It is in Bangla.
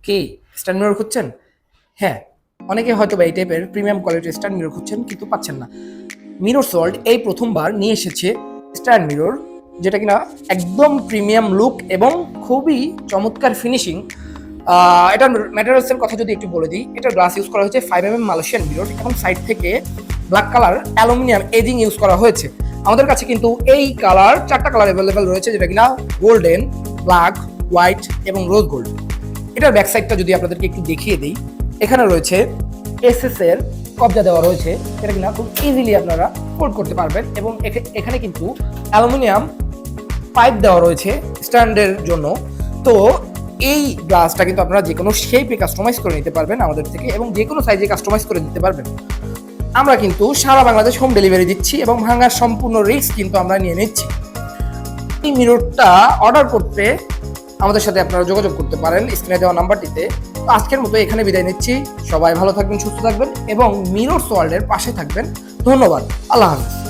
কি স্ট্যান্ড মিরর খুঁজছেন? হ্যাঁ, অনেকে হয়তো এই টাইপের প্রিমিয়াম কোয়ালিটির স্ট্যান্ড মিরর খুঁজছেন কিন্তু পাচ্ছেন না। মিরর ওয়ার্ল্ড এই প্রথমবার নিয়ে এসেছে স্ট্যান্ড মিরর, যেটা কিনা একদম প্রিমিয়াম লুক এবং খুবই চমৎকার ফিনিশিং। এটার ম্যাটেরিয়ালসের কথা যদি একটু বলে দিই, এটা গ্লাস ইউজ করা হয়েছে 5mm মালয়েশিয়ান মিরর এবং সাইড থেকে black colour aluminium edging use করা হয়েছে। আমাদের কাছে কিন্তু এই কালার 4টা কালার অ্যাভেলেবেল রয়েছে, যেটা কিনা গোল্ডেন, ব্ল্যাক, হোয়াইট এবং রোজ গোল্ড। এটার ব্যাক সাইডটা যদি আপনাদেরকে একটু দেখিয়ে দিই, এখানে রয়েছে এসএস এর কবজা দেওয়া রয়েছে, যেটা কিনা খুব ইজিলি আপনারা ফোল্ড করতে পারবেন এবং এখানে কিন্তু অ্যালুমিনিয়াম পাইপ দেওয়া রয়েছে স্ট্যান্ডের জন্য। তো এই গ্লাসটা কিন্তু আপনারা যে কোনো শেপে কাস্টমাইজ করে নিতে পারবেন আমাদের থেকে এবং যে কোনো সাইজে কাস্টমাইজ করে নিতে পারবেন। আমরা কিন্তু সারা বাংলাদেশ হোম ডেলিভারি দিচ্ছি এবং ভাঙার সম্পূর্ণ রিস্ক কিন্তু আমরা নিয়ে নিচ্ছি। এই মিররটা অর্ডার করতে আমাদের সাথে আপনারা যোগাযোগ করতে পারেন স্ক্রিনে দেওয়া নাম্বারটিতে। তো আজকের মতো এখানে বিদায় নিচ্ছি। সবাই ভালো থাকবেন, সুস্থ থাকবেন এবং মিরর ওয়ার্ল্ডের পাশে থাকবেন। ধন্যবাদ। আল্লাহ হাফেজ।